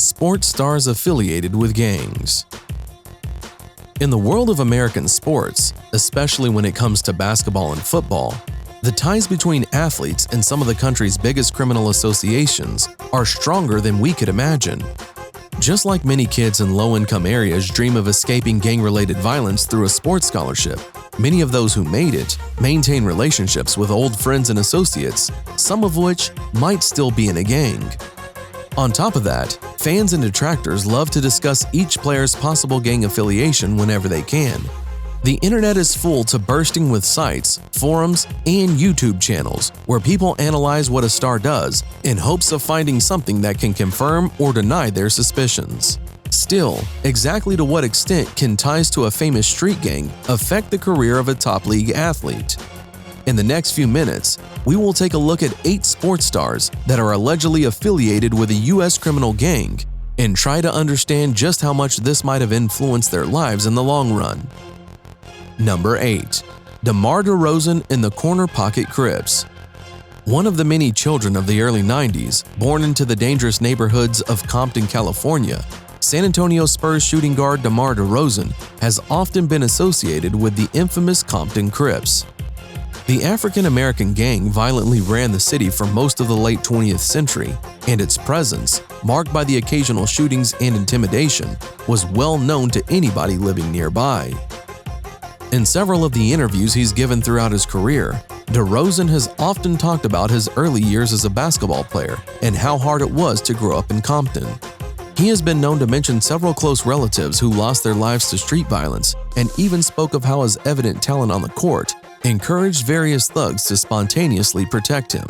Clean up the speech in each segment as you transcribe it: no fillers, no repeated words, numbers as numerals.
Sports stars affiliated with gangs. In the world of American sports, especially when it comes to basketball and football, the ties between athletes and some of the country's biggest criminal associations are stronger than we could imagine. Just like many kids in low-income areas dream of escaping gang-related violence through a sports scholarship, many of those who made it maintain relationships with old friends and associates, some of which might still be in a gang. On top of that, fans and detractors love to discuss each player's possible gang affiliation whenever they can. The internet is full to bursting with sites, forums, and YouTube channels where people analyze what a star does in hopes of finding something that can confirm or deny their suspicions. Still, exactly to what extent can ties to a famous street gang affect the career of a top league athlete? In the next few minutes, we will take a look at 8 sports stars that are allegedly affiliated with a U.S. criminal gang and try to understand just how much this might have influenced their lives in the long run. Number 8. DeMar DeRozan and the Corner Pocket Crips. One of the many children of the early 90s, born into the dangerous neighborhoods of Compton, California, San Antonio Spurs shooting guard DeMar DeRozan has often been associated with the infamous Compton Crips. The African-American gang violently ran the city for most of the late 20th century, and its presence, marked by the occasional shootings and intimidation, was well known to anybody living nearby. In several of the interviews he's given throughout his career, DeRozan has often talked about his early years as a basketball player and how hard it was to grow up in Compton. He has been known to mention several close relatives who lost their lives to street violence and even spoke of how his evident talent on the court encouraged various thugs to spontaneously protect him.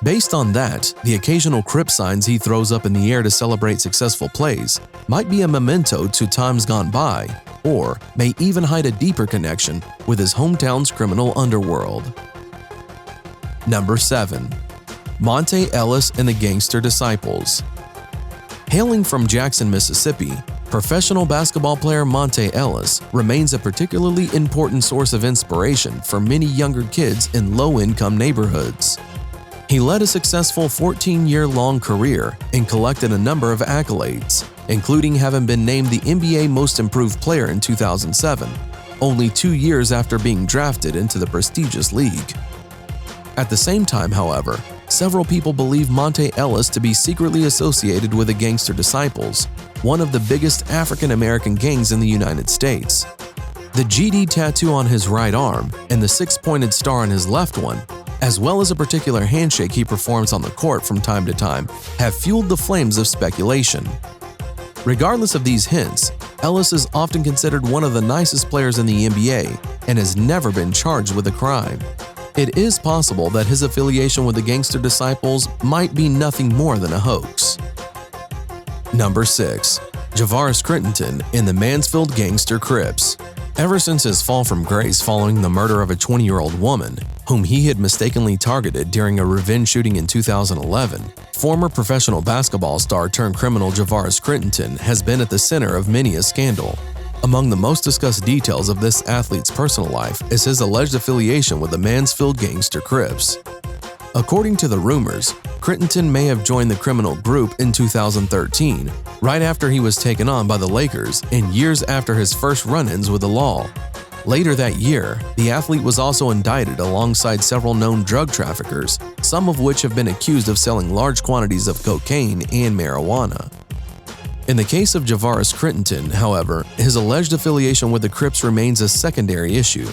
Based on that, the occasional Crip signs he throws up in the air to celebrate successful plays might be a memento to times gone by, or may even hide a deeper connection with his hometown's criminal underworld. Number 7. Monta Ellis and the Gangster Disciples. Hailing from Jackson, Mississippi, professional basketball player Monta Ellis remains a particularly important source of inspiration for many younger kids in low-income neighborhoods. He led a successful 14-year-long career and collected a number of accolades, including having been named the NBA Most Improved Player in 2007, only 2 years after being drafted into the prestigious league. At the same time, however, several people believe Monta Ellis to be secretly associated with the Gangster Disciples, one of the biggest African-American gangs in the United States. The GD tattoo on his right arm and the 6-pointed star on his left one, as well as a particular handshake he performs on the court from time to time, have fueled the flames of speculation. Regardless of these hints, Ellis is often considered one of the nicest players in the NBA and has never been charged with a crime. It is possible that his affiliation with the Gangster Disciples might be nothing more than a hoax. Number 6. Javaris Crittenton and the Mansfield Gangster Crips. Ever since his fall from grace following the murder of a 20-year-old woman, whom he had mistakenly targeted during a revenge shooting in 2011, former professional basketball star turned criminal Javaris Crittenton has been at the center of many a scandal. Among the most discussed details of this athlete's personal life is his alleged affiliation with the Mansfield Gangster Crips. According to the rumors, Crittenton may have joined the criminal group in 2013, right after he was taken on by the Lakers and years after his first run-ins with the law. Later that year, the athlete was also indicted alongside several known drug traffickers, some of which have been accused of selling large quantities of cocaine and marijuana. In the case of Javaris Crittenton, however, his alleged affiliation with the Crips remains a secondary issue.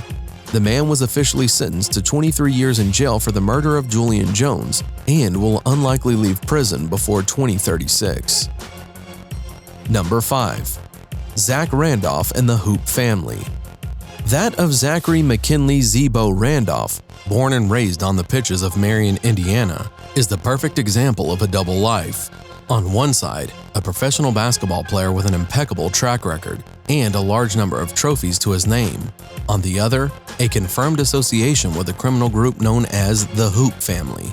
The man was officially sentenced to 23 years in jail for the murder of Julian Jones and will unlikely leave prison before 2036. Number 5. Zach Randolph and the Hoop Family. That of Zachary McKinley Zebo Randolph, born and raised on the pitches of Marion, Indiana, is the perfect example of a double life. On one side, a professional basketball player with an impeccable track record and a large number of trophies to his name. On the other, a confirmed association with a criminal group known as the Hoop Family.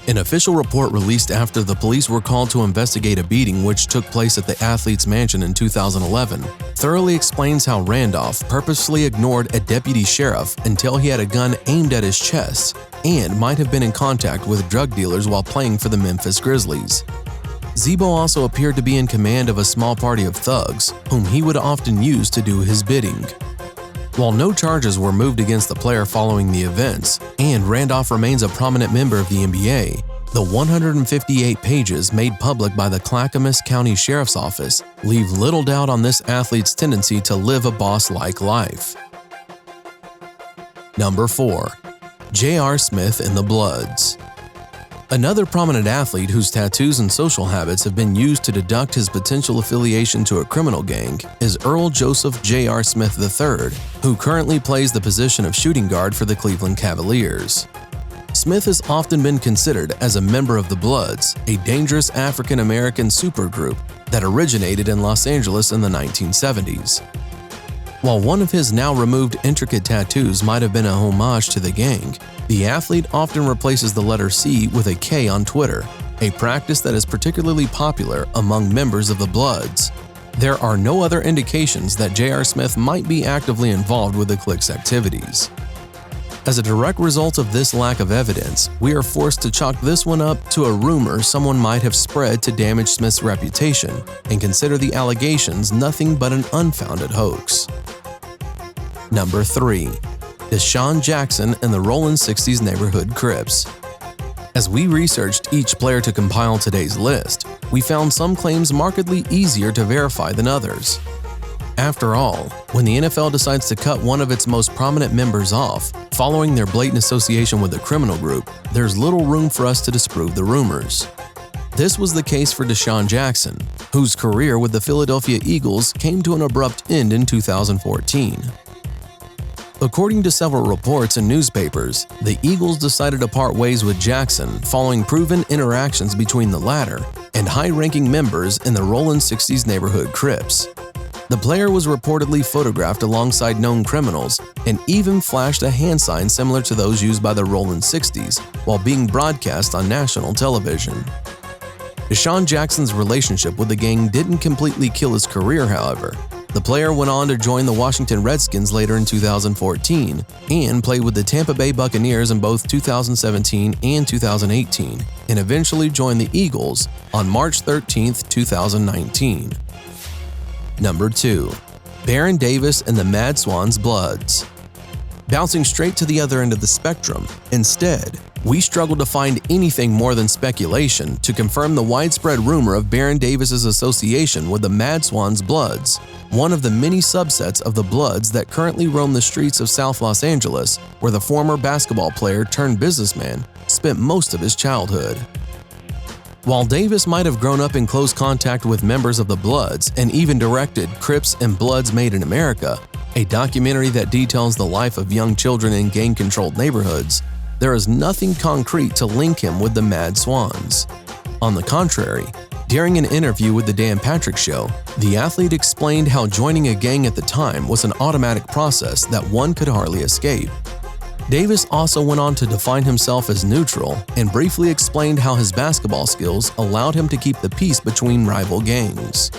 An official report released after the police were called to investigate a beating which took place at the athlete's mansion in 2011 thoroughly explains how Randolph purposefully ignored a deputy sheriff until he had a gun aimed at his chest and might have been in contact with drug dealers while playing for the Memphis Grizzlies. Zebo also appeared to be in command of a small party of thugs, whom he would often use to do his bidding. While no charges were moved against the player following the events, and Randolph remains a prominent member of the NBA, the 158 pages made public by the Clackamas County Sheriff's Office leave little doubt on this athlete's tendency to live a boss-like life. Number 4. J.R. Smith and the Bloods. Another prominent athlete whose tattoos and social habits have been used to deduct his potential affiliation to a criminal gang is Earl Joseph J.R. Smith III, who currently plays the position of shooting guard for the Cleveland Cavaliers. Smith has often been considered as a member of the Bloods, a dangerous African-American supergroup that originated in Los Angeles in the 1970s. While one of his now removed intricate tattoos might have been a homage to the gang, the athlete often replaces the letter C with a K on Twitter, a practice that is particularly popular among members of the Bloods. There are no other indications that J.R. Smith might be actively involved with the clique's activities. As a direct result of this lack of evidence, we are forced to chalk this one up to a rumor someone might have spread to damage Smith's reputation and consider the allegations nothing but an unfounded hoax. Number 3. DeSean Jackson and the Rollin' 60s Neighborhood Crips. As we researched each player to compile today's list, we found some claims markedly easier to verify than others. After all, when the NFL decides to cut one of its most prominent members off, following their blatant association with a criminal group, there's little room for us to disprove the rumors. This was the case for DeSean Jackson, whose career with the Philadelphia Eagles came to an abrupt end in 2014. According to several reports in newspapers, the Eagles decided to part ways with Jackson following proven interactions between the latter and high-ranking members in the Rollin' 60s Neighborhood Crips. The player was reportedly photographed alongside known criminals and even flashed a hand sign similar to those used by the Rollin' 60s while being broadcast on national television. DeSean Jackson's relationship with the gang didn't completely kill his career, however. The player went on to join the Washington Redskins later in 2014 and played with the Tampa Bay Buccaneers in both 2017 and 2018, and eventually joined the Eagles on March 13, 2019. Number 2. Baron Davis and the Mad Swans Bloods. Bouncing straight to the other end of the spectrum, instead, we struggled to find anything more than speculation to confirm the widespread rumor of Baron Davis's association with the Mad Swans Bloods, one of the many subsets of the Bloods that currently roam the streets of South Los Angeles, where the former basketball player turned businessman spent most of his childhood. While Davis might have grown up in close contact with members of the Bloods and even directed Crips and Bloods Made in America, a documentary that details the life of young children in gang-controlled neighborhoods, there is nothing concrete to link him with the Mad Swans. On the contrary, during an interview with The Dan Patrick Show, the athlete explained how joining a gang at the time was an automatic process that one could hardly escape. Davis also went on to define himself as neutral and briefly explained how his basketball skills allowed him to keep the peace between rival gangs.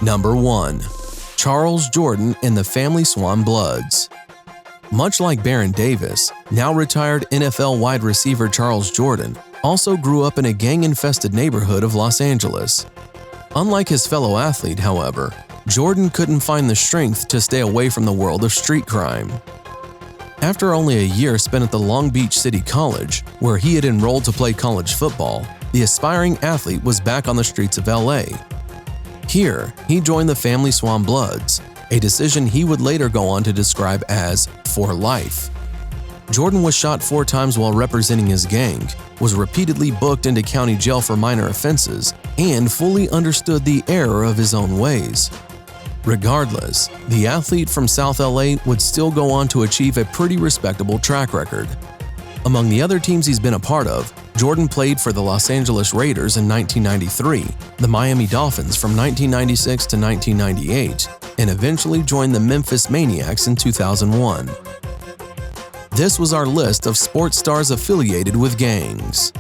Number 1. Charles Jordan and the Family Swan Bloods. Much like Baron Davis, now retired NFL wide receiver Charles Jordan also grew up in a gang-infested neighborhood of Los Angeles. Unlike his fellow athlete, however, Jordan couldn't find the strength to stay away from the world of street crime. After only a year spent at the Long Beach City College, where he had enrolled to play college football, the aspiring athlete was back on the streets of LA. Here, he joined the Family Swan Bloods, a decision he would later go on to describe as for life. Jordan was shot 4 times while representing his gang, was repeatedly booked into county jail for minor offenses, and fully understood the error of his own ways. Regardless, the athlete from South LA would still go on to achieve a pretty respectable track record. Among the other teams he's been a part of, Jordan played for the Los Angeles Raiders in 1993, the Miami Dolphins from 1996 to 1998, and eventually joined the Memphis Maniacs in 2001. This was our list of sports stars affiliated with gangs.